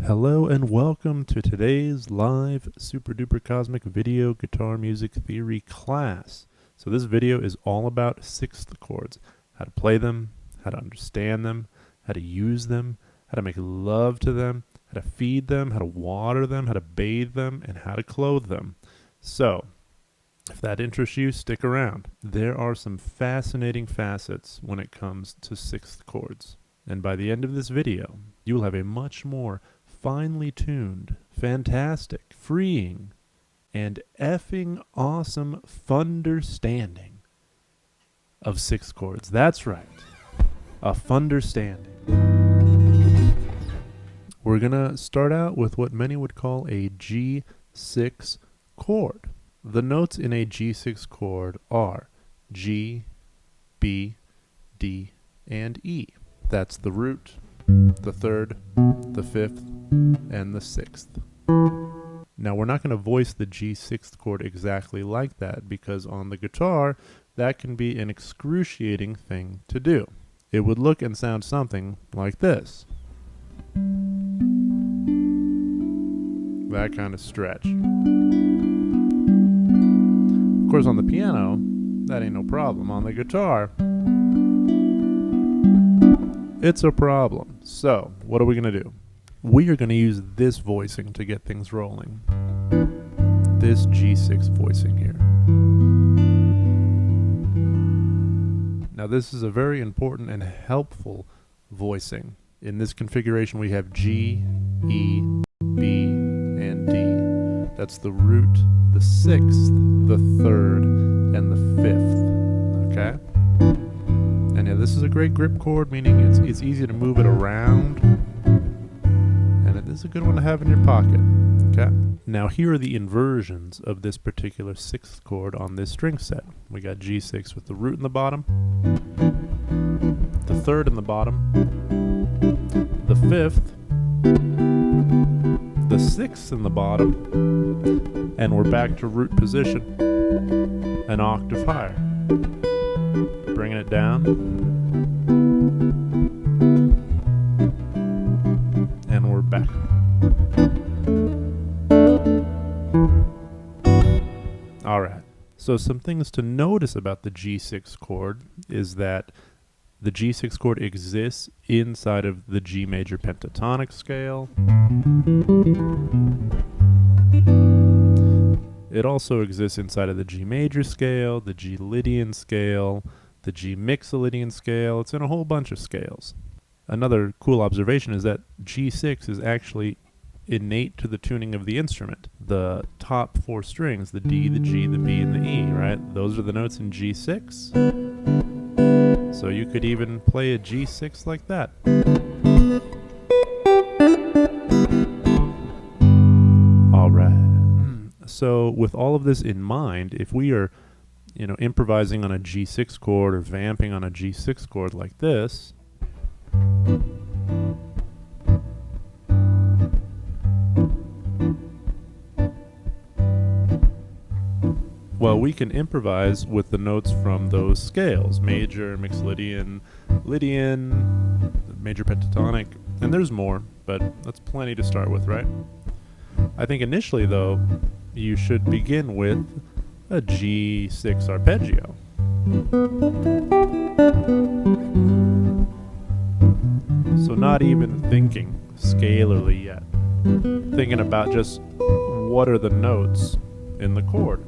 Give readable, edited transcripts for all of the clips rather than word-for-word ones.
Hello and welcome to today's live super duper cosmic video guitar music theory class. So this video is all about sixth chords, how to play them, how to understand them, how to use them, how to make love to them, how to feed them, how to water them, how to bathe them, and how to clothe them. So if that interests you, stick around. There are some fascinating facets when it comes to sixth chords. And by the end of this video, you will have a much more finely tuned, fantastic, freeing, and effing awesome funderstanding of sixth chords. That's right, a funderstanding. We're gonna start out with what many would call a G6 chord. The notes in a G6 chord are G, B, D, and E. That's the root, the third, the fifth, and the sixth. Now we're not going to voice the G6th chord exactly like that because on the guitar that can be an excruciating thing to do. It would look and sound something like this. That kind of stretch. Of course on the piano that ain't no problem. On the guitar it's a problem. So what are we going to do? We are going to use this voicing to get things rolling. This G6 voicing here. Now this is a very important and helpful voicing. In this configuration we have G, E, B, and D. That's the root, the sixth, the third, and the fifth. Okay? And yeah, this is a great grip chord, meaning it's easy to move it around. This is a good one to have in your pocket. Okay. Now here are the inversions of this particular sixth chord on this string set. We got G6 with the root in the bottom, the third in the bottom, the fifth, the sixth in the bottom, and we're back to root position, an octave higher. Bringing it down. And we're back. Alright, so some things to notice about the G6 chord is that the G6 chord exists inside of the G major pentatonic scale. It also exists inside of the G major scale, the G Lydian scale, the G mixolydian scale. It's in a whole bunch of scales. Another cool observation is that G6 is actually innate to the tuning of the instrument. The top four strings, the D, the G, the B, and the E, right? Those are the notes in G6. So you could even play a G6 like that. All right. So with all of this in mind, if we are, improvising on a G6 chord or vamping on a G6 chord like this, well, we can improvise with the notes from those scales, major, mixolydian, Lydian, major pentatonic, and there's more, but that's plenty to start with, right? I think initially, though, you should begin with a G6 arpeggio. So not even thinking scalarly yet. Thinking about just what are the notes in the chord.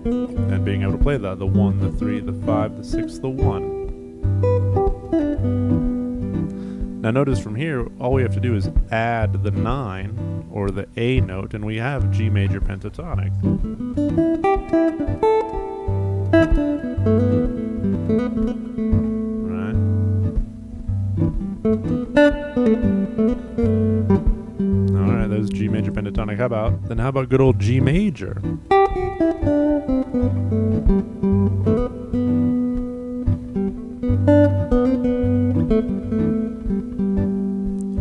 And being able to play that, the 1, the 3, the 5, the 6, the 1. Now notice from here, all we have to do is add the 9, or the A note, and we have G major pentatonic. Right? Alright, there's G major pentatonic. How about good old G major?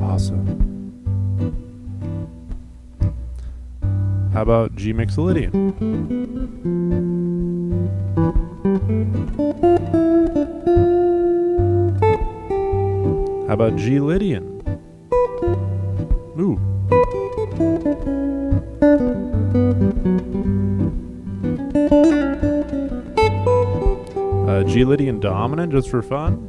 Awesome. How about G mixolydian? How about G Lydian? Ooh. G Lydian dominant just for fun.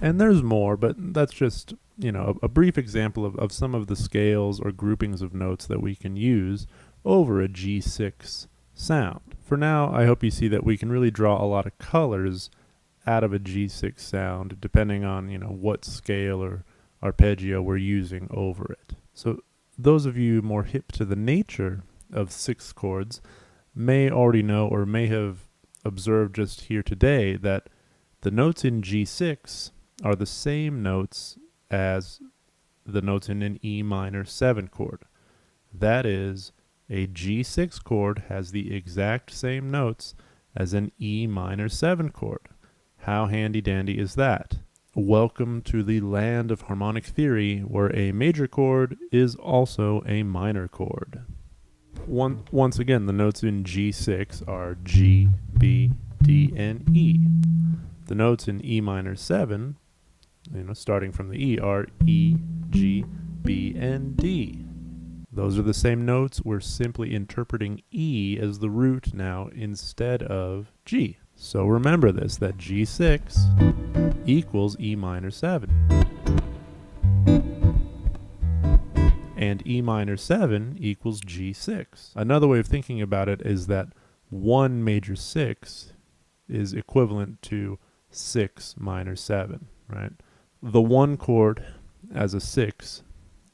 And there's more, but that's just, a brief example of some of the scales or groupings of notes that we can use over a G6 sound. For now, I hope you see that we can really draw a lot of colors out of a G6 sound, depending on, what scale or arpeggio we're using over it. So those of you more hip to the nature of sixth chords may already know or may have observed just here today that the notes in G6 are the same notes as the notes in an E minor 7 chord. That is, a G6 chord has the exact same notes as an E minor 7 chord. How handy dandy is that? Welcome to the land of harmonic theory, where a major chord is also a minor chord. Once again, the notes in G6 are G, B, D, and E. The notes in E minor 7, starting from the E, are E, G, B, and D. Those are the same notes. We're simply interpreting E as the root now instead of G. So remember this, that G6 equals E minor 7. And E minor 7 equals G6. Another way of thinking about it is that 1 major 6 is equivalent to 6 minor 7, right? The 1 chord as a 6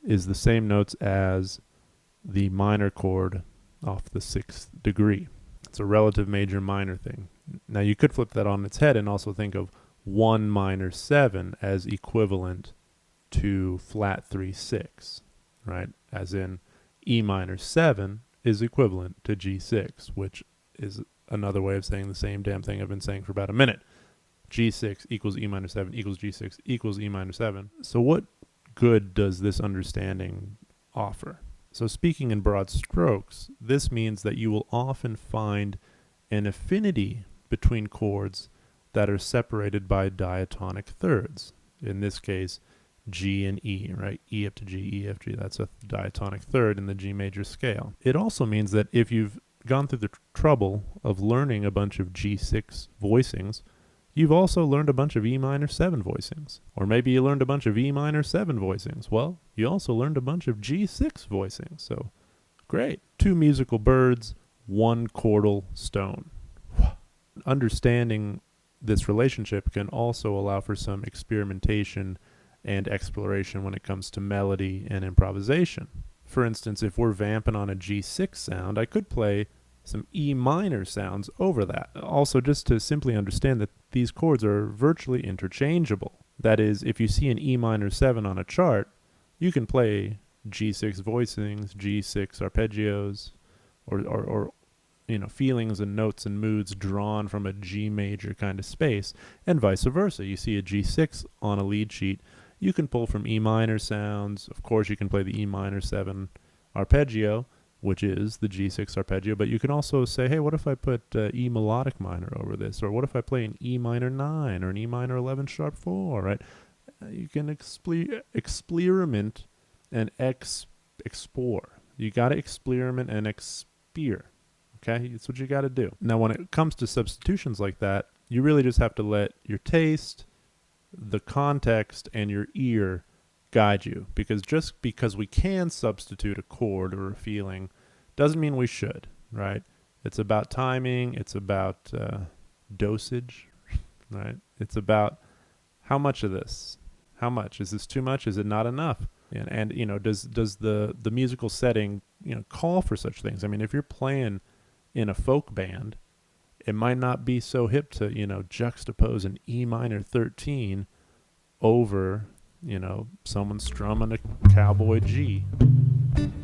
is the same notes as the minor chord off the 6th degree. It's a relative major minor thing. Now you could flip that on its head and also think of 1 minor 7 as equivalent to flat 3 6, right? As in E minor 7 is equivalent to G6, which is another way of saying the same damn thing I've been saying for about a minute. G6 equals E minor 7 equals G6 equals E minor 7. So what good does this understanding offer? So speaking in broad strokes, this means that you will often find an affinity between chords that are separated by diatonic thirds. In this case, G and E, right? E up to G, E, F, G. That's a diatonic third in the G major scale. It also means that if you've gone through the trouble of learning a bunch of G6 voicings, you've also learned a bunch of E minor 7 voicings. Or maybe you learned a bunch of E minor 7 voicings. Well, you also learned a bunch of G6 voicings. So, great. 2 musical birds, 1 chordal stone. Understanding this relationship can also allow for some experimentation and exploration when it comes to melody and improvisation. For instance, if we're vamping on a G6 sound, I could play some E minor sounds over that. Also, just to simply understand that these chords are virtually interchangeable. That is, if you see an E minor 7 on a chart, you can play G6 voicings, G6 arpeggios, or feelings and notes and moods drawn from a G major kind of space, and vice versa. You see a G6 on a lead sheet, you can pull from E minor sounds. Of course, you can play the E minor 7 arpeggio, which is the G6 arpeggio, but you can also say, hey, what if I put E melodic minor over this? Or what if I play an E minor 9 or an E minor 11 sharp 4, right? You can experiment and explore. You got to experiment and exper. Okay, that's what you got to do. Now, when it comes to substitutions like that, you really just have to let your taste, the context, and your ear guide you. Because just because we can substitute a chord or a feeling doesn't mean we should, right? It's about timing. It's about dosage, right? It's about how much of this? How much? Is this too much? Is it not enough? And does the musical setting, call for such things? I mean, if you're playing in a folk band, it might not be so hip to, juxtapose an E minor 13 over, someone strumming a cowboy G,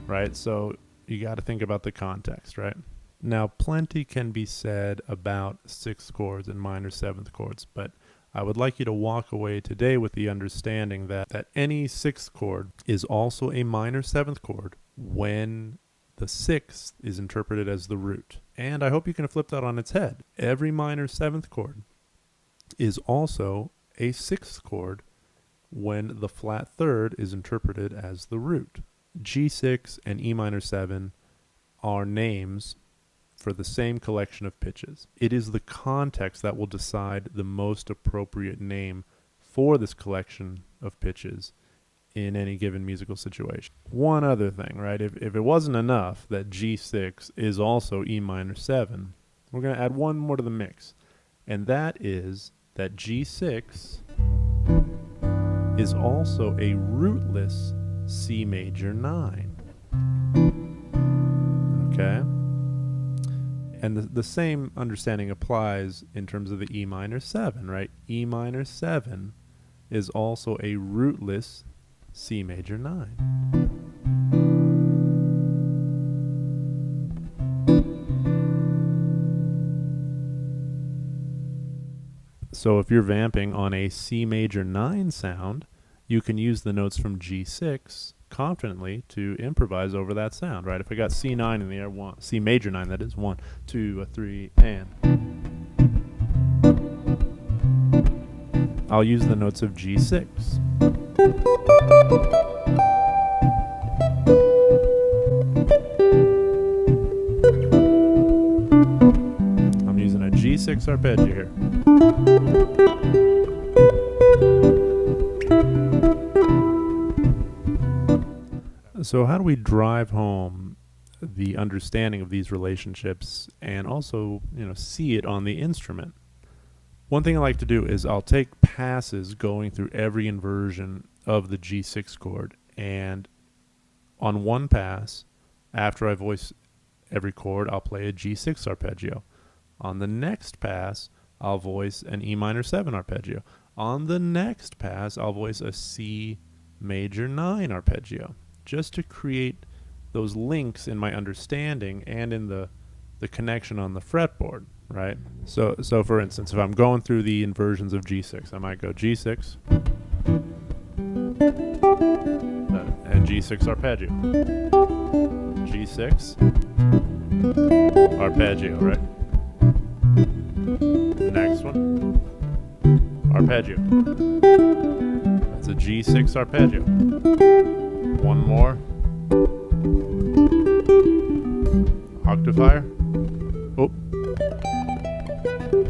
right? So you got to think about the context, right? Now, plenty can be said about sixth chords and minor seventh chords, but I would like you to walk away today with the understanding that any sixth chord is also a minor seventh chord when the sixth is interpreted as the root. And I hope you can flip that on its head. Every minor seventh chord is also a sixth chord when the flat third is interpreted as the root. G6 and E minor 7 are names for the same collection of pitches. It is the context that will decide the most appropriate name for this collection of pitches in any given musical situation. One other thing, right? If it wasn't enough that G6 is also E minor 7, we're going to add one more to the mix. And that is that G6 is also a rootless C major 9. Okay? And the same understanding applies in terms of the E minor 7, right? E minor 7 is also a rootless C major 9. So if you're vamping on a C major 9 sound, you can use the notes from G6 confidently to improvise over that sound, right? If I got C9 in the air, C major 9, that is 1, 2, 3, and I'll use the notes of G6. I'm using a G6 arpeggio here. So how do we drive home the understanding of these relationships and also, see it on the instrument? One thing I like to do is I'll take passes going through every inversion of the G6 chord, and on one pass, after I voice every chord, I'll play a G6 arpeggio. On the next pass, I'll voice an E minor 7 arpeggio. On the next pass, I'll voice a C major 9 arpeggio, just to create those links in my understanding and in the connection on the fretboard, right? So for instance, if I'm going through the inversions of G6, I might go G6 and G6 arpeggio, G6 arpeggio, right? Next one, arpeggio. That's a G6 arpeggio. One more. Octavier. Oh.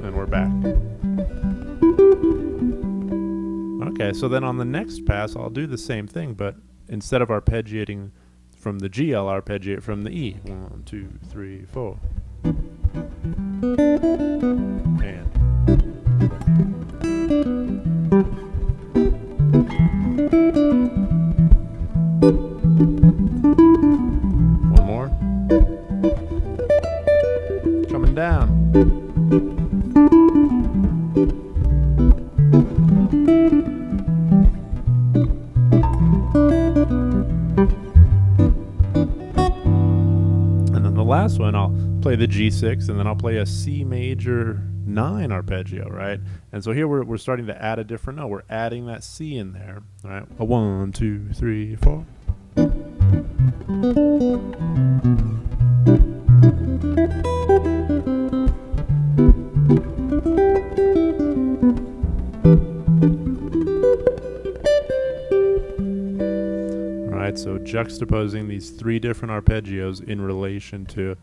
And we're back. Okay, so then on the next pass, I'll do the same thing, but instead of arpeggiating from the G, I'll arpeggiate from the E. 1, 2, 3, 4. And. One more. Coming down. And then the last one, I'll play the G6, and then I'll play a C major 9 arpeggio, right? And so here we're starting to add a different note. We're adding that C in there, right? A 1, 2, 3, 4. Alright, so juxtaposing these three different arpeggios in relation to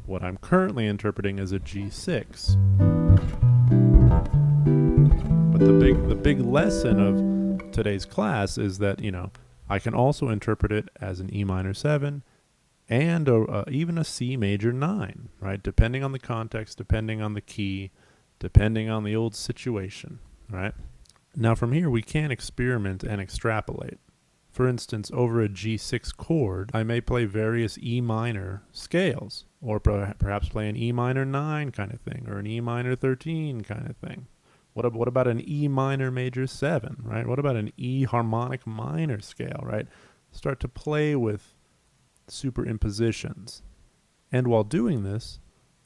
what I'm currently interpreting as a G6. But the big lesson of today's class is that, I can also interpret it as an E minor 7 and even a C major 9, right? Depending on the context, depending on the key, depending on the old situation, right? Now from here, we can experiment and extrapolate. For instance, over a G6 chord, I may play various E minor scales, or perhaps play an E minor 9 kind of thing, or an E minor 13 kind of thing. What about an E minor major 7, right? What about an E harmonic minor scale, right? Start to play with superimpositions. And while doing this,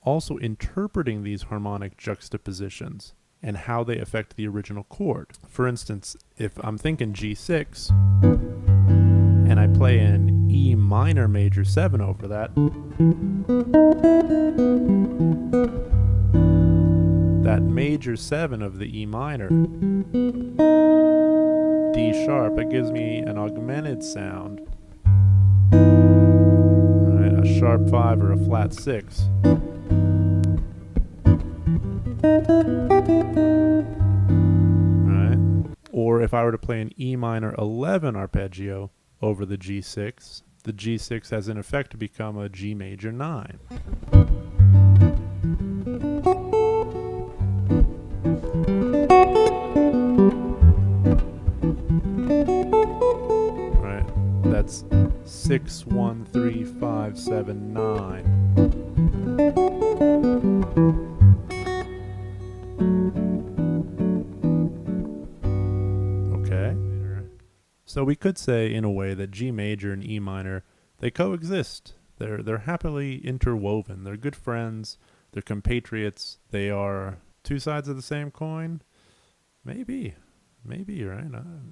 also interpreting these harmonic juxtapositions and how they affect the original chord. For instance, if I'm thinking G6 and I play an E minor major 7 over that, that major 7 of the E minor, D sharp, it gives me an augmented sound, right, a sharp 5 or a flat 6. Right? Or if I were to play an E minor 11 arpeggio over the G6 has in effect become a G major 9. Right? That's 6, 1, 3, 5, 7, 9. Okay. So we could say in a way that G major and E minor, they coexist. They're happily interwoven. They're good friends. They're compatriots. They are two sides of the same coin. Maybe, right?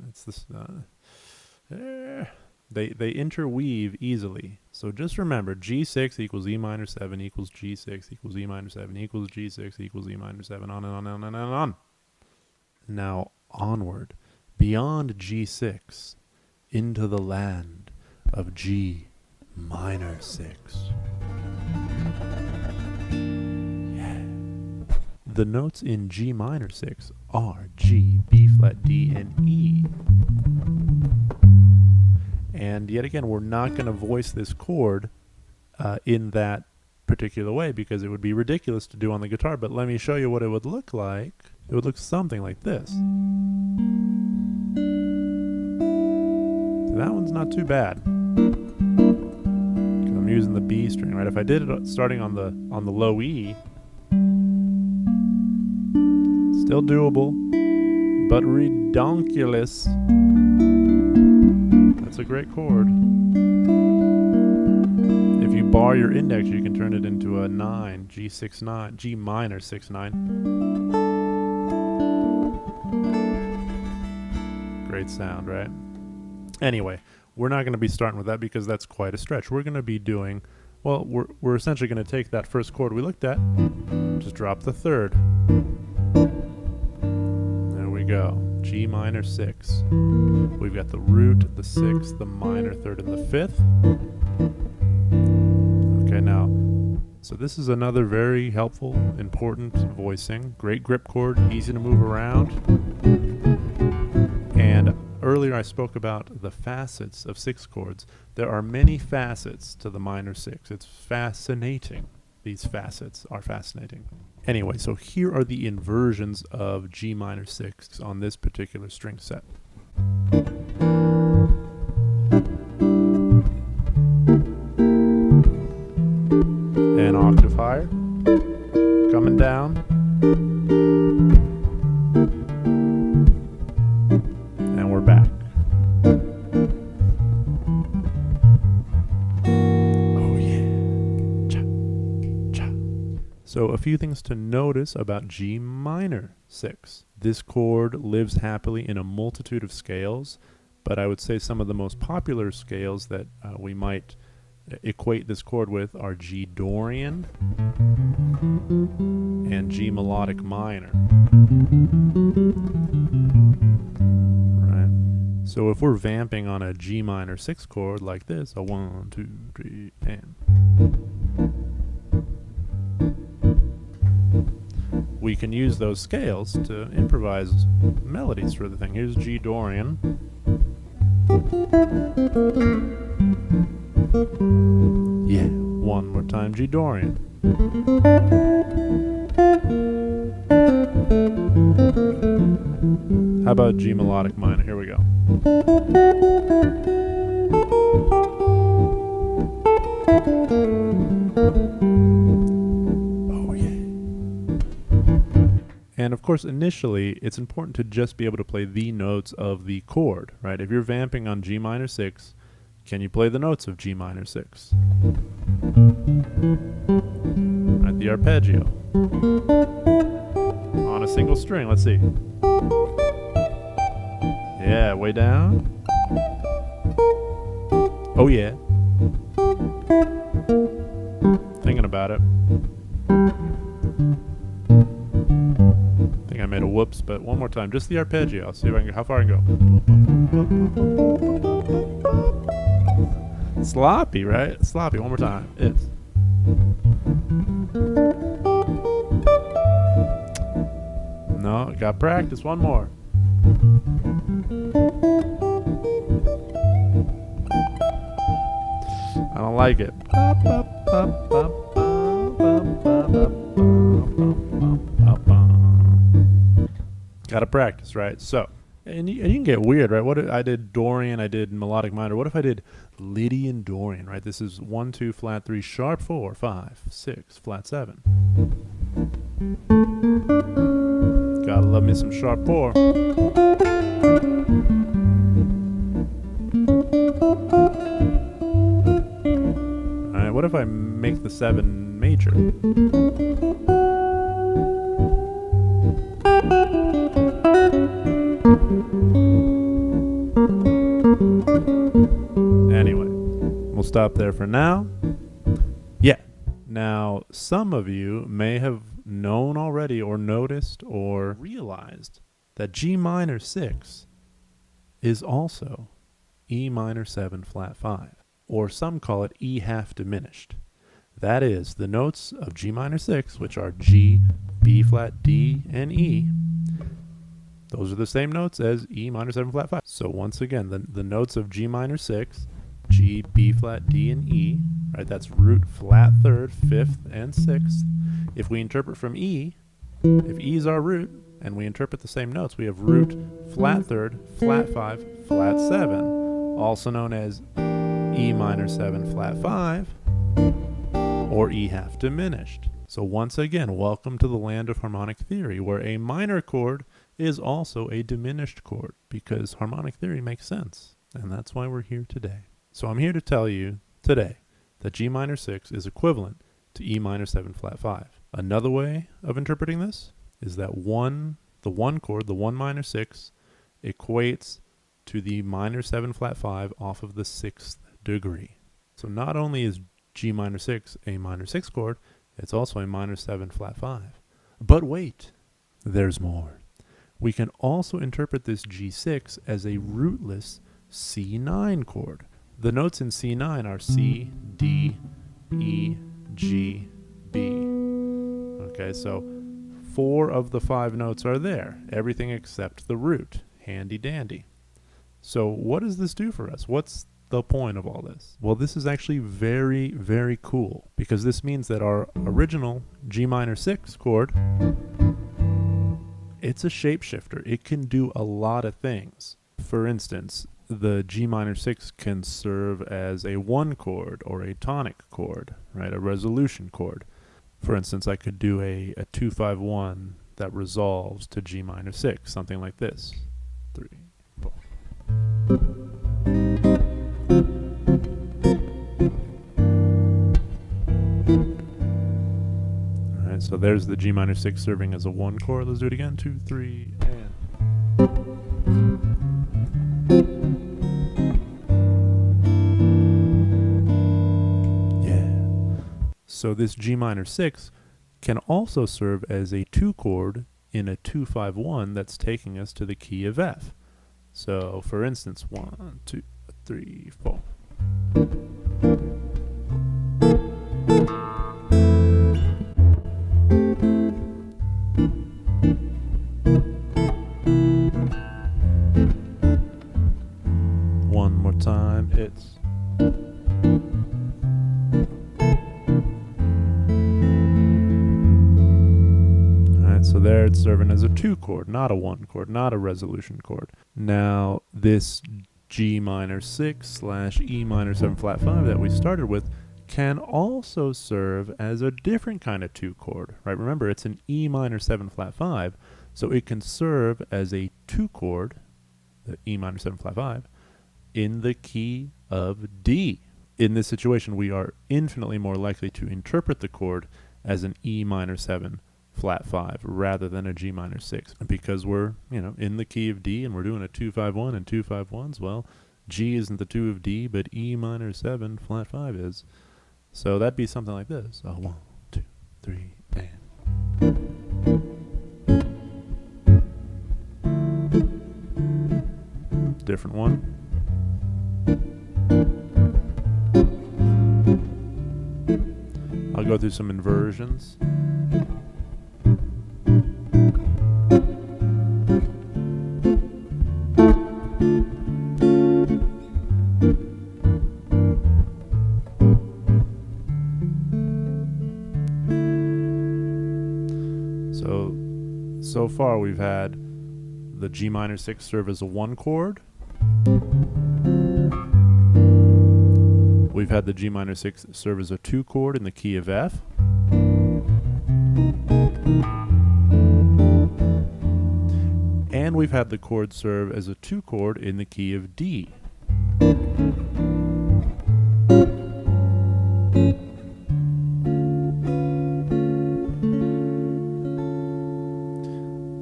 It's this. They interweave easily. So just remember, G6 equals E minor 7 equals G6 equals E minor 7 equals G6 equals E minor 7, on and on and on and on. Now onward, beyond G6, into the land of G minor 6. Yeah. The notes in G minor 6 are G, B flat, D, and E. And yet again, we're not going to voice this chord in that particular way because it would be ridiculous to do on the guitar. But let me show you what it would look like. It would look something like this. So that one's not too bad. I'm using the B string, right? If I did it starting on the low E, still doable, but redonkulous. That's a great chord. If you bar your index, you can turn it into a 9, G6 9, G minor 6 9. Great sound, right? Anyway, we're not going to be starting with that because that's quite a stretch. We're going to be doing, well, we're essentially going to take that first chord we looked at, just drop the third. There we go. G minor 6. We've got the root, the 6th, the minor 3rd, and the 5th. Okay, now, so this is another very helpful, important voicing. Great grip chord, easy to move around. And earlier I spoke about the facets of 6 chords. There are many facets to the minor 6. It's fascinating. These facets are fascinating. Anyway, so here are the inversions of G minor 6 on this particular string set. An octave higher, coming down, and we're back. So a few things to notice about G minor 6. This chord lives happily in a multitude of scales, but I would say some of the most popular scales that we might equate this chord with are G Dorian and G melodic minor. Right? So if we're vamping on a G minor 6 chord like this, a 1, 2, 3, and we can use those scales to improvise melodies for the thing. Here's G Dorian. Yeah, one more time, G Dorian. How about G melodic minor? Here we go. And of course, initially, it's important to just be able to play the notes of the chord, right? If you're vamping on G minor 6, can you play the notes of G minor 6? Right, the arpeggio. On a single string, let's see. Yeah, way down. Oh yeah. about it. I think I made a whoops, but one more time. Just the arpeggio. I'll see if I can, how far I can go. Sloppy, right? Sloppy. One more time. It's. No, got practice. One more. I don't like it. Gotta practice, right? So, and you can get weird, right? What if I did Dorian, I did melodic minor. What if I did Lydian Dorian, right? This is 1, 2, flat 3, sharp 4, 5, 6, flat 7. Gotta love me some sharp 4. Alright, what if I make the 7 major? Anyway, we'll stop there for now. Yeah. Now, some of you may have known already or noticed or realized that G minor 6 is also E minor 7 flat 5, or some call it E half diminished. That is, the notes of G minor 6, which are G, B flat, D, and E, those are the same notes as E minor 7 flat 5. So once again, the notes of G minor 6, G, B flat, D, and E, right? That's root flat 3rd, 5th, and 6th. If we interpret from E, if E is our root, and we interpret the same notes, we have root flat 3rd, flat 5, flat 7, also known as E minor 7 flat 5, or E half diminished. So once again, welcome to the land of harmonic theory, where a minor chord is also a diminished chord, because harmonic theory makes sense, and that's why we're here today. So I'm here to tell you today that G minor 6 is equivalent to E minor 7 flat 5. Another way of interpreting this is that the 1 chord, the 1 minor 6, equates to the minor 7 flat 5 off of the 6th degree. So not only is G minor 6 a minor 6 chord, it's also a minor 7 flat 5. But wait, there's more. We can also interpret this G6 as a rootless C9 chord. The notes in C9 are C, D, E, G, B. Okay, so 4 of the 5 notes are there, everything except the root. Handy dandy. So what does this do for us? What's the point of all this? Well, this is actually very, very cool, because this means that our original G minor 6 chord, it's a shapeshifter. It can do a lot of things. For instance, the G minor 6 can serve as a 1 chord or a tonic chord, right? A resolution chord. For instance, I could do a 2-5-1 that resolves to G minor 6, something like this. 3, 4. Alright, so there's the G minor 6 serving as a 1 chord. Let's do it again. 2, 3, and. So this G minor 6 can also serve as a 2 chord in a 2-5-1 that's taking us to the key of F. So for instance, 1, 2, 3, 4. One more time, it's. So there it's serving as a 2 chord, not a 1 chord, not a resolution chord. Now this G minor 6 / E minor 7 flat 5 that we started with can also serve as a different kind of 2 chord, right? Remember, it's an E minor 7 flat 5, so it can serve as a 2 chord, the E minor 7 flat 5, in the key of D. In this situation, we are infinitely more likely to interpret the chord as an E minor 7 flat 5 rather than a G minor 6, because we're, in the key of D and we're doing a 2-5-1 and 2-5-1s. Well, G isn't the 2 of D, but E minor 7 flat 5 is. So that'd be something like this. 1, 3, and. Different one. I'll go through some inversions. So far we've had the G minor 6 serve as a 1 chord. We've had the G minor 6 serve as a 2 chord in the key of F. And we've had the chord serve as a 2 chord in the key of D.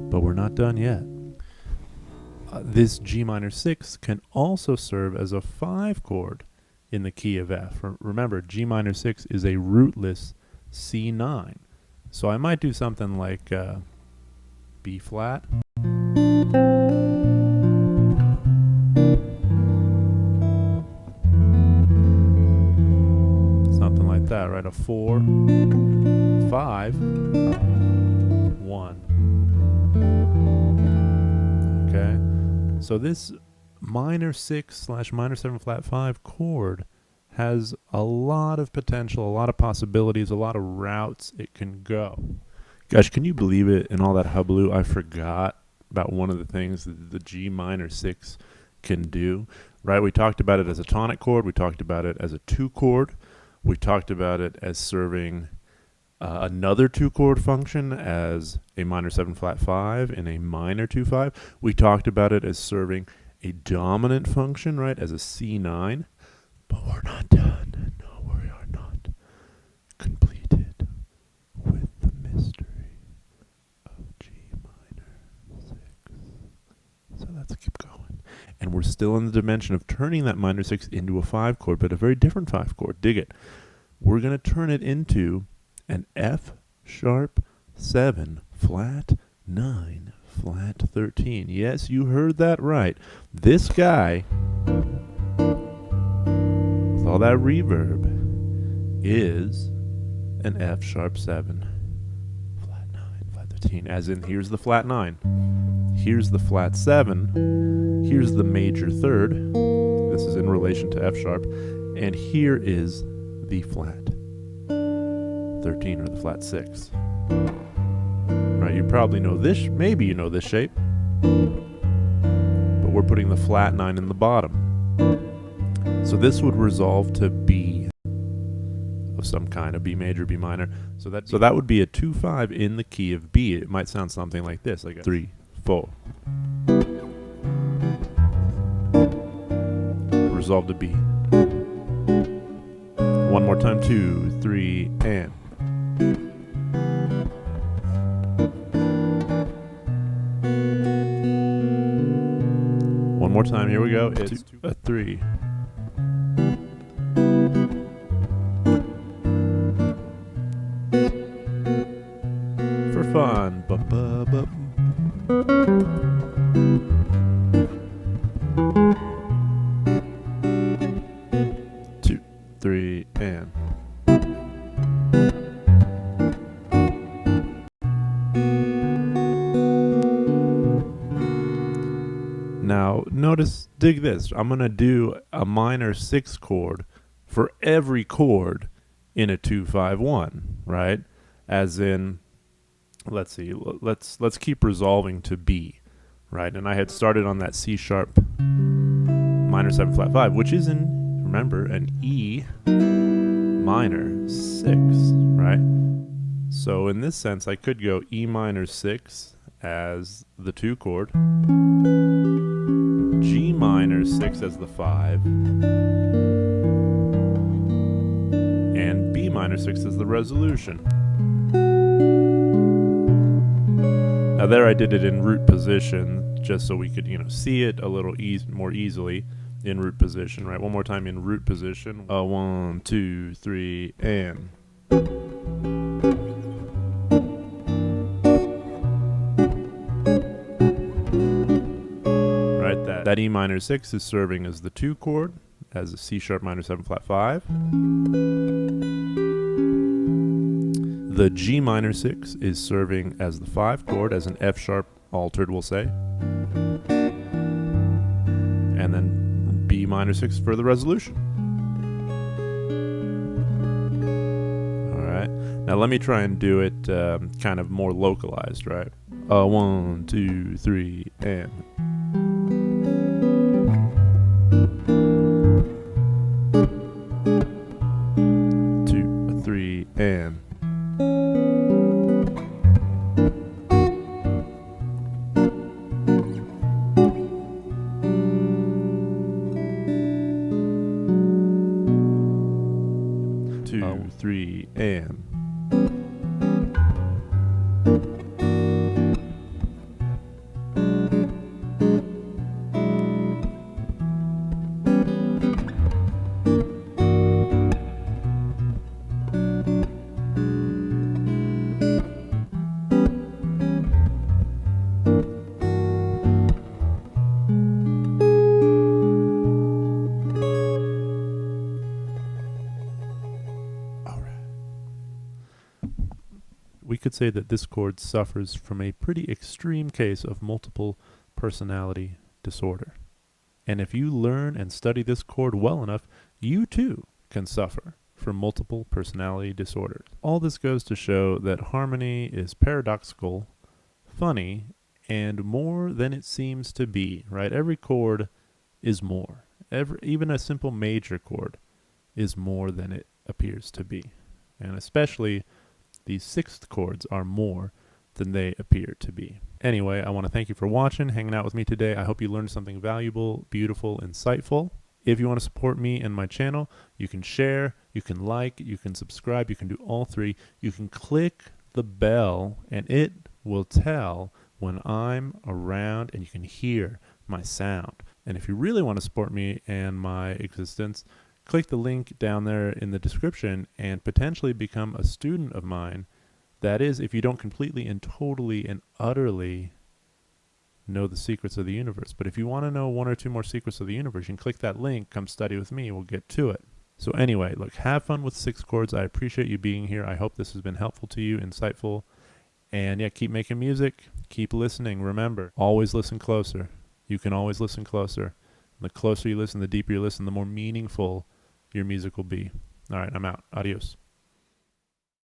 But we're not done yet. This G minor 6 can also serve as a 5 chord in the key of F. Remember, G minor 6 is a rootless C9. So I might do something like B flat. Something like that, right? A 4, 5, 1. Okay, so this minor 6 / minor 7 flat 5 chord has a lot of potential, a lot of possibilities, a lot of routes it can go. Gosh, can you believe it? In all that hubbub, I forgot about one of the things that the G minor 6 can do, right? We talked about it as a tonic chord. We talked about it as a 2 chord. We talked about it as serving another 2 chord function as a minor 7 flat 5 and a minor 2 5. We talked about it as serving a dominant function, right, as a C9. But we're not done. No, we are not completed with the mystery of G minor 6. So let's keep going. And we're still in the dimension of turning that minor 6 into a 5 chord, but a very different 5 chord. Dig it. We're going to turn it into an F sharp 7 flat 9 flat 13. Yes, you heard that right. This guy, with all that reverb, is an F sharp 7 flat 9 flat 13. As in, here's the flat 9. Here's the flat 7. Here's the major third. This is in relation to F sharp. And here is the flat 13, or the flat 6. Right, you probably know this, maybe you know this shape, but we're putting the flat 9 in the bottom. So this would resolve to B of some kind, a B major, B minor. So that would be a 2/5 in the key of B. It might sound something like this, like a 3, 4. Resolve to B. One more time, 2, 3, and. One more time, here we go. It's a 3. For fun. 2, 3, and. Now, notice, dig this. I'm going to do a minor 6 chord for every chord in a 2-5-1, right? As in, let's see, let's keep resolving to B, right? And I had started on that C sharp minor 7 flat 5, which is in, remember, an E minor 6, right? So in this sense, I could go E minor 6 as the 2 chord, G minor 6 as the 5, and B minor 6 as the resolution. Now there I did it in root position, just so we could, see it a little more easily in root position, right? One more time in root position. 1, 2, 3, and. That E minor 6 is serving as the 2 chord, as a C sharp minor 7 flat 5. The G minor 6 is serving as the 5 chord, as an F sharp altered, we'll say. And then B minor 6 for the resolution. Alright, now let me try and do it kind of more localized, right? 1, 2, 3, and... 2, 3, and... 2, 3, and... We could say that this chord suffers from a pretty extreme case of multiple personality disorder. And if you learn and study this chord well enough, you too can suffer from multiple personality disorders. All this goes to show that harmony is paradoxical, funny, and more than it seems to be, right? Every chord is more. Even a simple major chord is more than it appears to be. And especially these sixth chords are more than they appear to be. Anyway, I want to thank you for watching, hanging out with me today. I hope you learned something valuable, beautiful, insightful. If you want to support me and my channel, you can share, you can like, you can subscribe, you can do all three. You can click the bell and it will tell when I'm around and you can hear my sound. And if you really want to support me and my existence, click the link down there in the description and potentially become a student of mine. That is, if you don't completely and totally and utterly know the secrets of the universe. But if you want to know one or two more secrets of the universe, you can click that link, come study with me, we'll get to it. So anyway, look, have fun with six chords. I appreciate you being here. I hope this has been helpful to you, insightful. And yeah, keep making music, keep listening. Remember, always listen closer. You can always listen closer. The closer you listen, the deeper you listen, the more meaningful your music will be. All right, I'm out. Adios.